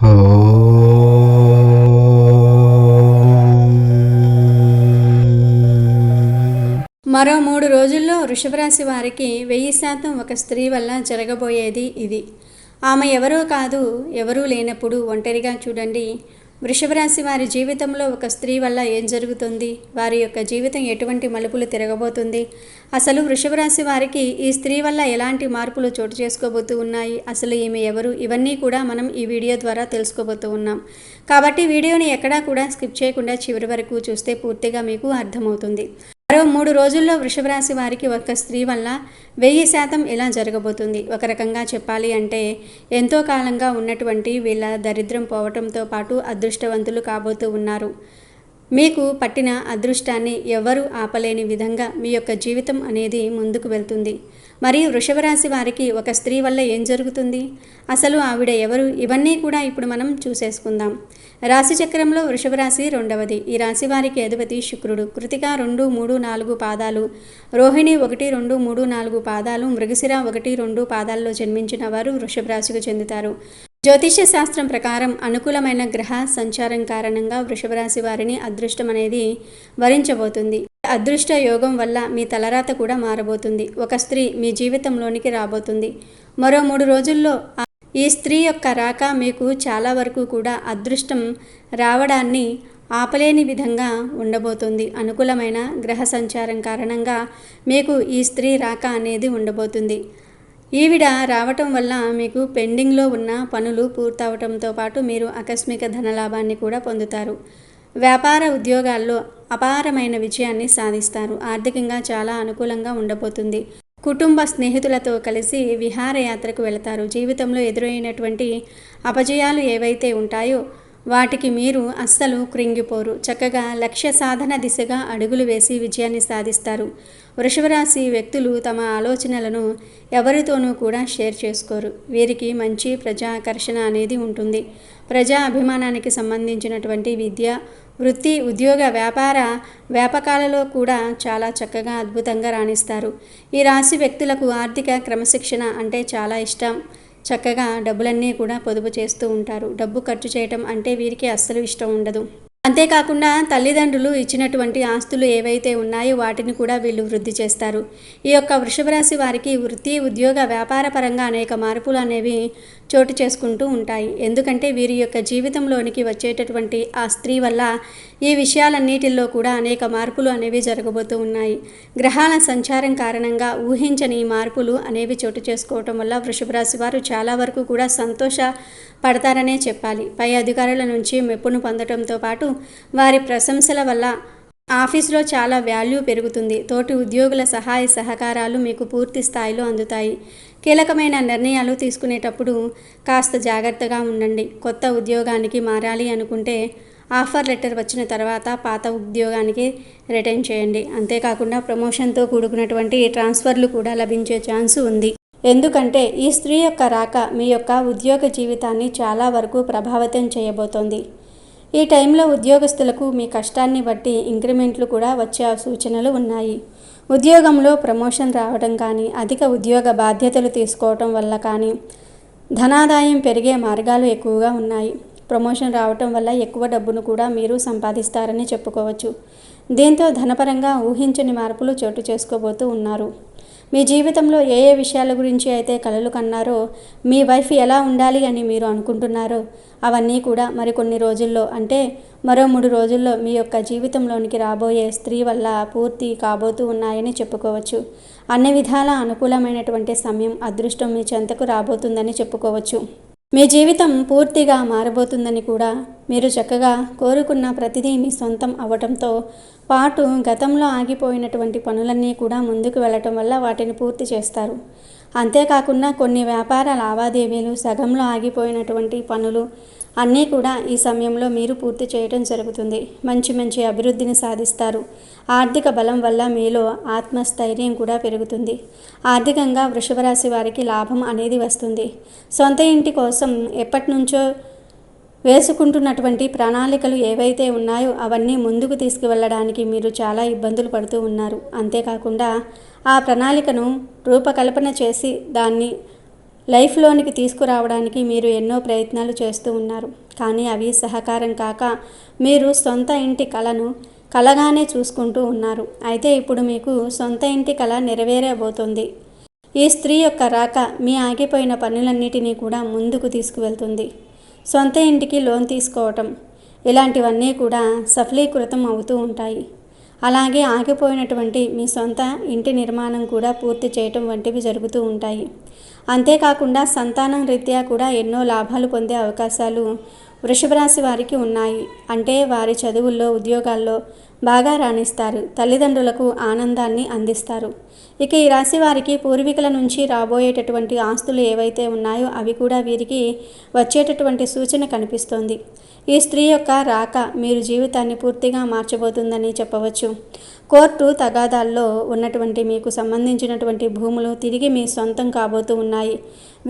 మరో 3 రోజుల్లో వృషభ రాశి వారికి 1000% ఒక స్త్రీ వల్ల జరగబోయేది ఇది. ఆమె ఎవరో కాదు, ఎవరూ లేనప్పుడు ఒంటరిగా చూడండి. వృషభ రాశి వారి జీవితంలో ఒక స్త్రీ వల్ల ఏం జరుగుతుంది? వారి యొక్క జీవితం ఎటువంటి మలుపులు తిరగబోతుంది? అసలు వృషభ రాశి వారికి ఈ స్త్రీ వల్ల ఎలాంటి మార్పులు చోటు చేసుకోబోతూ ఉన్నాయి? అసలు ఈమె ఎవరు? ఇవన్నీ కూడా మనం ఈ వీడియో ద్వారా తెలుసుకోబోతూ ఉన్నాం. కాబట్టి వీడియోని ఎక్కడా కూడా స్కిప్ చేయకుండా చివరి వరకు చూస్తే పూర్తిగా మీకు అర్థమవుతుంది. మరో 3 రోజుల్లో వృషభ రాశి వారికి ఒక స్త్రీ వల్ల 1000% ఎలా జరగబోతుంది? ఒక రకంగా చెప్పాలి అంటే ఎంతో కాలంగా ఉన్నటువంటి వీళ్ళ దరిద్రం పోవటంతో పాటు అదృష్టవంతులు కాబోతూ ఉన్నారు. మీకు పట్టిన అదృష్టాన్ని ఎవ్వరూ ఆపలేని విధంగా మీ యొక్క జీవితం అనేది ముందుకు వెళ్తుంది. మరి వృషభ రాశి వారికి ఒక స్త్రీ వల్ల ఏం జరుగుతుంది? అసలు ఆవిడ ఎవరు? ఇవన్నీ కూడా ఇప్పుడు మనం చూసేసుకుందాం. రాశి చక్రంలో వృషభ రాశి 2వది. ఈ రాశి వారికి అధిపతి శుక్రుడు. కృతిక 2, 3, 4 పాదాలు, రోహిణి 1, 2, 3, 4 పాదాలు, మృగశిర 1, 2 పాదాల్లో జన్మించిన వారు వృషభ రాశికి చెందుతారు. జ్యోతిష్య శాస్త్రం ప్రకారం అనుకూలమైన గ్రహ సంచారం కారణంగా వృషభ రాశి వారిని అదృష్టం అనేది వరించబోతుంది. అదృష్ట యోగం వల్ల మీ తలరాత కూడా మారబోతుంది. ఒక స్త్రీ మీ జీవితంలోనికి రాబోతుంది. మరో 3 రోజుల్లో ఈ స్త్రీ యొక్క రాక మీకు చాలా వరకు కూడా అదృష్టం రావడాన్ని ఆపలేని విధంగా ఉండబోతుంది. అనుకూలమైన గ్రహ సంచారం కారణంగా మీకు ఈ స్త్రీ రాక అనేది ఉండబోతుంది. ఈవిడ రావటం వల్ల మీకు పెండింగ్లో ఉన్న పనులు పూర్తవటంతో పాటు మీరు ఆకస్మిక ధనలాభాన్ని కూడా పొందుతారు. వ్యాపార ఉద్యోగాల్లో అపారమైన విజయాన్ని సాధిస్తారు. ఆర్థికంగా చాలా అనుకూలంగా ఉండబోతుంది. కుటుంబ స్నేహితులతో కలిసి విహారయాత్రకు వెళతారు. జీవితంలో ఎదురైనటువంటి అపజయాలు ఏవైతే ఉంటాయో వాటికి మీరు అస్సలు కృంగిపోరు. చక్కగా లక్ష్య సాధన దిశగా అడుగులు వేసి విజయాన్ని సాధిస్తారు. వృషభ రాశి వ్యక్తులు తమ ఆలోచనలను ఎవరితోనూ కూడా షేర్ చేసుకోరు. వీరికి మంచి ప్రజాకర్షణ అనేది ఉంటుంది. ప్రజా అభిమానానికి సంబంధించినటువంటి విద్య, వృత్తి, ఉద్యోగ, వ్యాపకాలలో కూడా చాలా చక్కగా అద్భుతంగా రాణిస్తారు. ఈ రాశి వ్యక్తులకు ఆర్థిక క్రమశిక్షణ అంటే చాలా ఇష్టం. చక్కగా డబ్బులన్నీ కూడా పొదుపు చేస్తూ ఉంటారు. డబ్బు ఖర్చు చేయటం అంటే వీరికి అస్సలు ఇష్టం ఉండదు. అంతేకాకుండా తల్లిదండ్రులు ఇచ్చినటువంటి ఆస్తులు ఏవైతే ఉన్నాయో వాటిని కూడా వీళ్ళు వృద్ధి చేస్తారు. ఈ యొక్క వృషభ రాశి వారికి వృత్తి, ఉద్యోగ, వ్యాపార పరంగా అనేక మార్పులు అనేవి చోటు చేసుకుంటూ ఉంటాయి. ఎందుకంటే వీరి యొక్క జీవితంలోనికి వచ్చేటటువంటి ఆ స్త్రీ వల్ల ఈ విషయాలన్నిటిల్లో కూడా అనేక మార్పులు అనేవి జరగబోతూ ఉన్నాయి. గ్రహాల సంచారం కారణంగా ఊహించని మార్పులు అనేవి చోటు చేసుకోవటం వల్ల వృషభ రాశి వారు చాలా వరకు కూడా పడతారనే చెప్పాలి. పై అధికారుల నుంచి మెప్పును పొందడంతో పాటు వారి ప్రశంసల వల్ల ఆఫీసులో చాలా వాల్యూ పెరుగుతుంది. తోటి ఉద్యోగుల సహాయ సహకారాలు మీకు పూర్తి స్థాయిలో అందుతాయి. కీలకమైన నిర్ణయాలు తీసుకునేటప్పుడు కాస్త జాగ్రత్తగా ఉండండి. కొత్త ఉద్యోగానికి మారాలి అనుకుంటే ఆఫర్ లెటర్ వచ్చిన తర్వాత పాత ఉద్యోగానికి రిటైన్ చేయండి. అంతేకాకుండా ప్రమోషన్తో కూడుకున్నటువంటి ట్రాన్స్ఫర్లు కూడా లభించే ఛాన్స్ ఉంది. ఎందుకంటే ఈ స్త్రీ యొక్క రాక మీ యొక్క ఉద్యోగ జీవితాన్ని చాలా వరకు ప్రభావితం చేయబోతోంది. ఈ టైంలో ఉద్యోగస్తులకు మీ కష్టాన్ని బట్టి ఇంక్రిమెంట్లు కూడా వచ్చే సూచనలు ఉన్నాయి. ఉద్యోగంలో ప్రమోషన్ రావడం కానీ, అధిక ఉద్యోగ బాధ్యతలు తీసుకోవటం వల్ల కానీ ధనాదాయం పెరిగే మార్గాలు ఎక్కువగా ఉన్నాయి. ప్రమోషన్ రావటం వల్ల ఎక్కువ డబ్బును కూడా మీరు సంపాదిస్తారని చెప్పుకోవచ్చు. దీంతో ధనపరంగా ఊహించని మార్పులు చోటు చేసుకోబోతూ ఉన్నారు. మీ జీవితంలో ఏ విషయాల గురించి అయితే కలలు కన్నారో, మీ వైఫ్ ఎలా ఉండాలి అని మీరు అనుకుంటున్నారో అవన్నీ కూడా మరికొన్ని రోజుల్లో అంటే మరో 3 రోజుల్లో మీ యొక్క జీవితంలోనికి రాబోయే స్త్రీ వల్ల పూర్తి కాబోతూ ఉన్నాయని చెప్పుకోవచ్చు. అన్ని విధాల అనుకూలమైనటువంటి సమయం, అదృష్టం మీ చెంతకు రాబోతుందని చెప్పుకోవచ్చు. మీ జీవితం పూర్తిగా మారబోతుందని కూడా మీరు చక్కగా కోరుకున్న ప్రతిదీ మీ సొంతం అవ్వటంతో పాటు గతంలో ఆగిపోయినటువంటి పనులన్నీ కూడా ముందుకు వెళ్ళటం వల్ల వాటిని పూర్తి చేస్తారు. అంతేకాకుండా కొన్ని వ్యాపార లావాదేవీలు, సగంలో ఆగిపోయినటువంటి పనులు అన్నీ కూడా ఈ సమయంలో మీరు పూర్తి చేయడం జరుగుతుంది. మంచి అభివృద్ధిని సాధిస్తారు. ఆర్థిక బలం వల్ల మీలో ఆత్మస్థైర్యం కూడా పెరుగుతుంది. ఆర్థికంగా వృషభ రాశి వారికి లాభం అనేది వస్తుంది. సొంత ఇంటి కోసం ఎప్పటి నుంచో వేసుకుంటున్నటువంటి ప్రణాళికలు ఏవైతే ఉన్నాయో అవన్నీ ముందుకు తీసుకువెళ్ళడానికి మీరు చాలా ఇబ్బందులు పడుతూ ఉన్నారు. అంతేకాకుండా ఆ ప్రణాళికను రూపకల్పన చేసి దాన్ని లైఫ్లోనికి తీసుకురావడానికి మీరు ఎన్నో ప్రయత్నాలు చేస్తూ ఉన్నారు. కానీ అవి సహకారం కాక మీరు సొంత ఇంటి కలను కలగానే చూసుకుంటూ ఉన్నారు. అయితే ఇప్పుడు మీకు సొంత ఇంటి కల నెరవేరబోతుంది. ఈ స్త్రీ యొక్క రాక మీ ఆగిపోయిన పనులన్నిటినీ కూడా ముందుకు తీసుకువెళ్తుంది. సొంత ఇంటికి లోన్ తీసుకోవటం ఇలాంటివన్నీ కూడా సఫలీకృతం అవుతూ ఉంటాయి. అలాగే ఆగిపోయినటువంటి మీ సొంత ఇంటి నిర్మాణం కూడా పూర్తి చేయటం వంటివి జరుగుతూ ఉంటాయి. అంతేకాకుండా సంతానం రీత్యా కూడా ఎన్నో లాభాలు పొందే అవకాశాలు వృషభ రాశి వారికి ఉన్నాయి. అంటే వారి చదువుల్లో, ఉద్యోగాల్లో బాగా రాణిస్తారు. తల్లిదండ్రులకు ఆనందాన్ని అందిస్తారు. ఇక ఈ రాశి వారికి పూర్వీకుల నుంచి రాబోయేటటువంటి ఆస్తులు ఏవైతే ఉన్నాయో అవి కూడా వీరికి వచ్చేటటువంటి సూచన కనిపిస్తోంది. ఈ స్త్రీ యొక్క రాక మీరు జీవితాన్ని పూర్తిగా మార్చబోతుందని చెప్పవచ్చు. కోర్టు తగాదాల్లో ఉన్నటువంటి మీకు సంబంధించినటువంటి భూములు తిరిగి మీ సొంతం కాబోతూ ఉన్నాయి.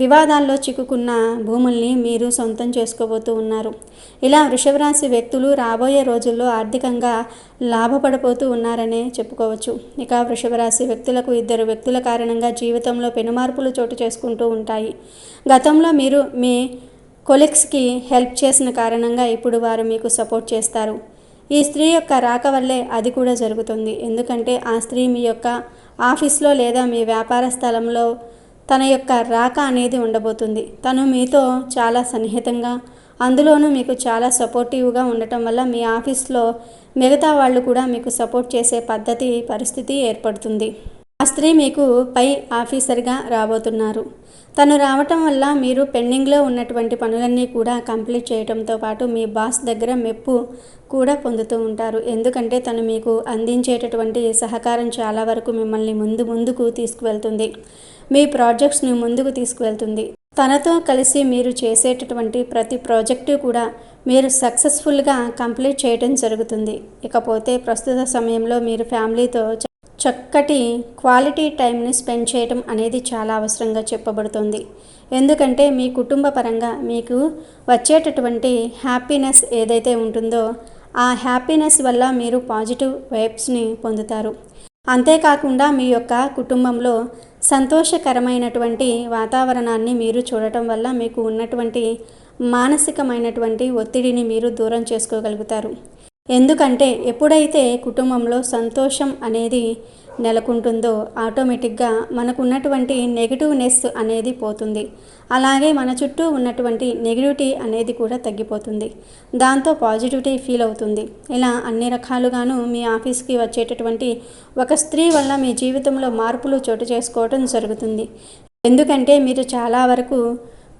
వివాదాల్లో చిక్కుకున్న భూముల్ని మీరు సొంతం చేసుకోబోతూ ఉన్నారు. ఇలా వృషభ రాశి వ్యక్తులు రాబోయే రోజుల్లో ఆర్థికంగా లాభపడబోతూ ఉన్నారనే చెప్పుకోవచ్చు. ఇక వృషభ రాశి వ్యక్తులకు ఇద్దరు వ్యక్తుల కారణంగా జీవితంలో పెనుమార్పులు చోటు చేసుకుంటూ ఉంటాయి. గతంలో మీరు మీ కొలీగ్స్కి హెల్ప్ చేసిన కారణంగా ఇప్పుడు వారు మీకు సపోర్ట్ చేస్తారు. ఈ స్త్రీ యొక్క రాక వల్లే అది కూడా జరుగుతుంది. ఎందుకంటే ఆ స్త్రీ మీ యొక్క ఆఫీస్లో లేదా మీ వ్యాపార స్థలంలో తన యొక్క రాక అనేది ఉండబోతుంది. తను మీతో చాలా సన్నిహితంగా, అందులోనూ మీకు చాలా సపోర్టివ్గా ఉండటం వల్ల మీ ఆఫీస్లో మిగతా వాళ్ళు కూడా మీకు సపోర్ట్ చేసే పరిస్థితి ఏర్పడుతుంది. ఆ స్త్రీ మీకు పై ఆఫీసర్గా రాబోతున్నారు. తను రావటం వల్ల మీరు పెండింగ్లో ఉన్నటువంటి పనులన్నీ కూడా కంప్లీట్ చేయడంతో పాటు మీ బాస్ దగ్గర మెప్పు కూడా పొందుతూ ఉంటారు. ఎందుకంటే తను మీకు అందించేటటువంటి సహకారం చాలా వరకు మిమ్మల్ని ముందుకు తీసుకువెళ్తుంది. మీ ప్రాజెక్ట్స్ని ముందుకు తీసుకువెళ్తుంది. తనతో కలిసి మీరు చేసేటటువంటి ప్రతి ప్రాజెక్టు కూడా మీరు సక్సెస్ఫుల్గా కంప్లీట్ చేయడం జరుగుతుంది. ఇకపోతే ప్రస్తుత సమయంలో మీరు ఫ్యామిలీతో చక్కటి క్వాలిటీ టైంని స్పెండ్ చేయడం అనేది చాలా అవసరంగా చెప్పబడుతుంది. ఎందుకంటే మీ కుటుంబ పరంగా మీకు వచ్చేటటువంటి హ్యాపీనెస్ ఏదైతే ఉంటుందో ఆ హ్యాపీనెస్ వల్ల మీరు పాజిటివ్ వైబ్స్ని పొందుతారు. అంతేకాకుండా మీ యొక్క కుటుంబంలో సంతోషకరమైనటువంటి వాతావరణాన్ని మీరు చూడటం వల్ల మీకు ఉన్నటువంటి మానసికమైనటువంటి ఒత్తిడిని మీరు దూరం చేసుకోగలుగుతారు. ఎందుకంటే ఎప్పుడైతే కుటుంబంలో సంతోషం అనేది నెలకొంటుందో ఆటోమేటిక్గా మనకు ఉన్నటువంటి నెగిటివ్నెస్ అనేది పోతుంది. అలాగే మన చుట్టూ ఉన్నటువంటి నెగిటివిటీ అనేది కూడా తగ్గిపోతుంది. దాంతో పాజిటివిటీ ఫీల్ అవుతుంది. ఇలా అన్ని రకాలుగాను మీ ఆఫీస్కి వచ్చేటటువంటి ఒక స్త్రీ వల్ల మీ జీవితంలో మార్పులు చోటు చేసుకోవడం జరుగుతుంది. ఎందుకంటే మీరు చాలా వరకు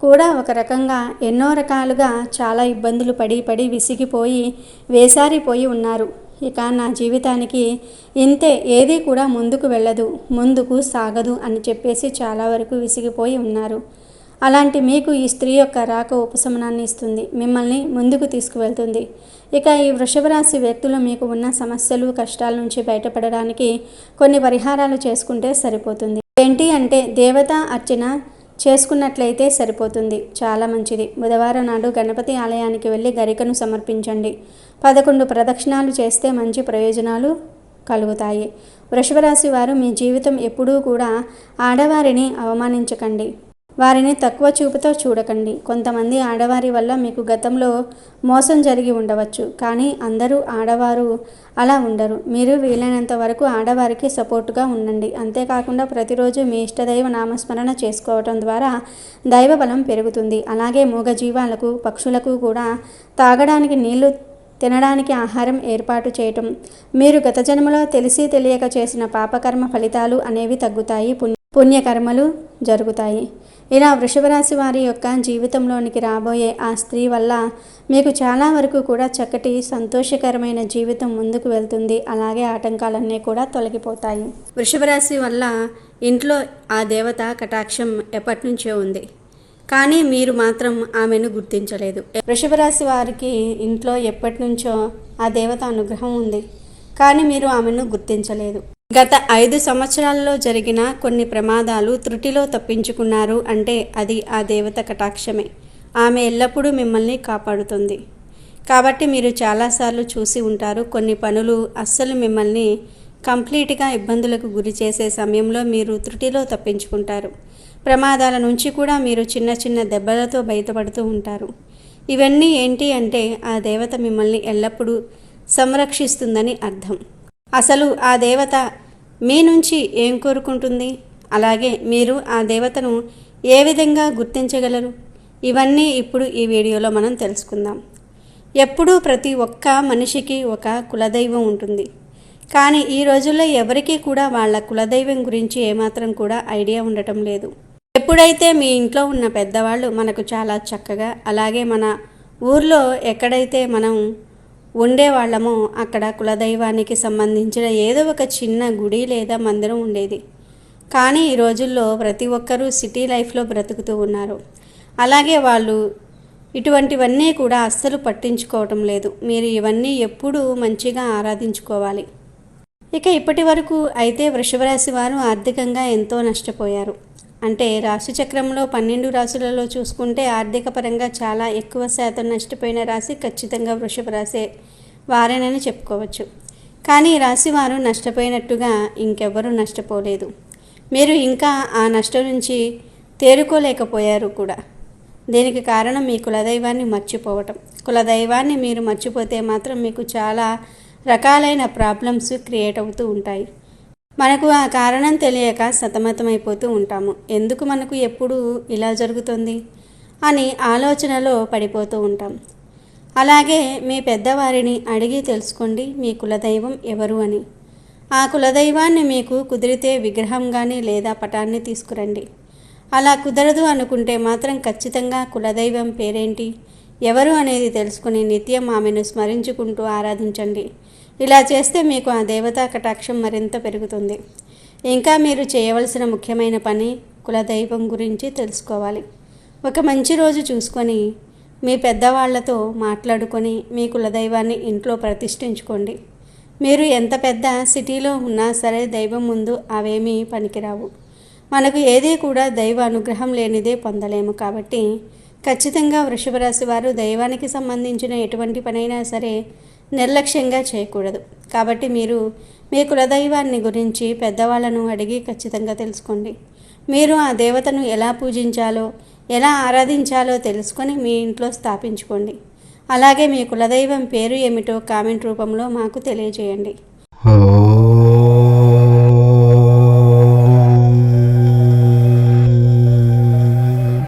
కూడా ఒక రకంగా ఎన్నో రకాలుగా చాలా ఇబ్బందులు పడి విసిగిపోయి వేసారిపోయి ఉన్నారు. ఇక నా జీవితానికి ఇంతే, ఏది కూడా ముందుకు వెళ్ళదు, ముందుకు సాగదు అని చెప్పేసి చాలా వరకు విసిగిపోయి ఉన్నారు. అలాంటి మీకు ఈ స్త్రీ యొక్క రాక ఉపశమనాన్ని ఇస్తుంది, మిమ్మల్ని ముందుకు తీసుకువెళ్తుంది. ఇక ఈ వృషభ రాశి వ్యక్తులు మీకు ఉన్న సమస్యలు, కష్టాల నుంచి బయటపడడానికి కొన్ని పరిహారాలు చేసుకుంటే సరిపోతుంది. ఏంటి అంటే దేవతా అర్చన చేసుకున్నట్లయితే సరిపోతుంది, చాలా మంచిది. బుధవారం నాడు గణపతి ఆలయానికి వెళ్ళి గరికను సమర్పించండి. 11 ప్రదక్షిణాలు చేస్తే మంచి ప్రయోజనాలు కలుగుతాయి. వృషభ రాశి వారు మీ జీవితం ఎప్పుడూ కూడా ఆడవారిని అవమానించకండి, వారిని తక్కువ చూపుతో చూడకండి. కొంతమంది ఆడవారి వల్ల మీకు గతంలో మోసం జరిగి ఉండవచ్చు, కానీ అందరూ ఆడవారు అలా ఉండరు. మీరు వీలైనంత వరకు ఆడవారికి సపోర్టుగా ఉండండి. అంతేకాకుండా ప్రతిరోజు మీ ఇష్టదైవ నామస్మరణ చేసుకోవటం ద్వారా దైవబలం పెరుగుతుంది. అలాగే మూగజీవాలకు, పక్షులకు కూడా తాగడానికి నీళ్లు, తినడానికి ఆహారం ఏర్పాటు చేయటం, మీరు గత జన్మలో తెలిసి తెలియక చేసిన పాపకర్మ ఫలితాలు అనేవి తగ్గుతాయి, పుణ్యకర్మలు జరుగుతాయి. ఇలా వృషభ రాశి వారి యొక్క జీవితంలోనికి రాబోయే ఆ స్త్రీ వల్ల మీకు చాలా వరకు కూడా చక్కటి సంతోషకరమైన జీవితం ముందుకు వెళ్తుంది. అలాగే ఆటంకాలన్నీ కూడా తొలగిపోతాయి. వృషభ రాశి వల్ల ఇంట్లో ఆ దేవత కటాక్షం ఎప్పటి నుంచో ఉంది, కానీ మీరు మాత్రం ఆమెను గుర్తించలేదు. వృషభ రాశి వారికి ఇంట్లో ఎప్పటి నుంచో ఆ దేవత అనుగ్రహం ఉంది, కానీ మీరు ఆమెను గుర్తించలేదు. గత 5 సంవత్సరాల్లో జరిగిన కొన్ని ప్రమాదాలు త్రుటిలో తప్పించుకున్నారు అంటే అది ఆ దేవత కటాక్షమే. ఆమె ఎల్లప్పుడూ మిమ్మల్ని కాపాడుతుంది. కాబట్టి మీరు చాలాసార్లు చూసి ఉంటారు, కొన్ని పనులు అస్సలు మిమ్మల్ని కంప్లీట్గా ఇబ్బందులకు గురి చేసే సమయంలో మీరు త్రుటిలో తప్పించుకుంటారు. ప్రమాదాల నుంచి కూడా మీరు చిన్న చిన్న దెబ్బలతో బయటపడుతూ ఉంటారు. ఇవన్నీ ఏంటి అంటే ఆ దేవత మిమ్మల్ని ఎల్లప్పుడూ సంరక్షిస్తుందని అర్థం. అసలు ఆ దేవత మీ నుంచి ఏం కోరుకుంటుంది? అలాగే మీరు ఆ దేవతను ఏ విధంగా గుర్తించగలరు? ఇవన్నీ ఇప్పుడు ఈ వీడియోలో మనం తెలుసుకుందాం. ఎప్పుడూ ప్రతి ఒక్క మనిషికి ఒక కులదైవం ఉంటుంది. కానీ ఈ రోజుల్లో ఎవరికీ కూడా వాళ్ళ కులదైవం గురించి ఏమాత్రం కూడా ఐడియా ఉండటం లేదు. ఎప్పుడైతే మీ ఇంట్లో ఉన్న పెద్దవాళ్ళు మనకు చాలా చక్కగా, అలాగే మన ఊర్లో ఎక్కడైతే మనం ఉండేవాళ్ళమో అక్కడ కులదైవానికి సంబంధించిన ఏదో ఒక చిన్న గుడి లేదా మందిరం ఉండేది. కానీ ఈ రోజుల్లో ప్రతి ఒక్కరూ సిటీ లైఫ్లో బ్రతుకుతూ ఉన్నారు. అలాగే వాళ్ళు ఇటువంటివన్నీ కూడా అస్సలు పట్టించుకోవటం లేదు. మీరు ఇవన్నీ ఎప్పుడూ మంచిగా ఆరాధించుకోవాలి. ఇక ఇప్పటి వరకు అయితే వృషభ రాశి వారు ఆర్థికంగా ఎంతో నష్టపోయారు. అంటే రాశిచక్రంలో 12 రాశులలో చూసుకుంటే ఆర్థిక పరంగా చాలా ఎక్కువ శాతం నష్టపోయిన రాశి ఖచ్చితంగా వృషభ రాశి వారేనని చెప్పుకోవచ్చు. కానీ ఈ రాశి వారు నష్టపోయినట్టుగా ఇంకెవ్వరూ నష్టపోలేదు. మీరు ఇంకా ఆ నష్టం నుంచి తేరుకోలేకపోయారు కూడా. దీనికి కారణం మీ కులదైవాన్ని మర్చిపోవటం. కులదైవాన్ని మీరు మర్చిపోతే మాత్రం మీకు చాలా రకాలైన ప్రాబ్లమ్స్ క్రియేట్ అవుతూ ఉంటాయి. మనకు ఆ కారణం తెలియక సతమతమైపోతూ ఉంటాము. ఎందుకు మనకు ఎప్పుడు ఇలా జరుగుతుంది అని ఆలోచనలో పడిపోతూ ఉంటాం. అలాగే మీ పెద్దవారిని అడిగి తెలుసుకోండి మీ కులదైవం ఎవరు అని. ఆ కులదైవాన్ని మీకు కుదిరితే విగ్రహం కానీ లేదా పటాన్ని తీసుకురండి. అలా కుదరదు అనుకుంటే మాత్రం ఖచ్చితంగా కులదైవం పేరేంటి, ఎవరు అనేది తెలుసుకుని నిత్యం ఆమెను స్మరించుకుంటూ ఆరాధించండి. ఇలా చేస్తే మీకు ఆ దేవతా కటాక్షం మరింత పెరుగుతుంది. ఇంకా మీరు చేయవలసిన ముఖ్యమైన పని కులదైవం గురించి తెలుసుకోవాలి. ఒక మంచి రోజు చూసుకొని మీ పెద్దవాళ్లతో మాట్లాడుకొని మీ కులదైవాన్ని ఇంట్లో ప్రతిష్ఠించుకోండి. మీరు ఎంత పెద్ద సిటీలో ఉన్నా సరే దైవం ముందు అవేమీ పనికిరావు. మనకు ఏదీ కూడా దైవ అనుగ్రహం లేనిదే పొందలేము. కాబట్టి ఖచ్చితంగా వృషభ రాశి వారు దైవానికి సంబంధించిన ఎటువంటి పనైనా సరే నిర్లక్ష్యంగా చేయకూడదు. కాబట్టి మీరు మీ కులదైవాన్ని గురించి పెద్దవాళ్ళను అడిగి ఖచ్చితంగా తెలుసుకోండి. మీరు ఆ దేవతను ఎలా పూజించాలో, ఎలా ఆరాధించాలో తెలుసుకొని మీ ఇంట్లో స్థాపించుకోండి. అలాగే మీ కులదైవం పేరు ఏమిటో కామెంట్ రూపంలో మాకు తెలియజేయండి.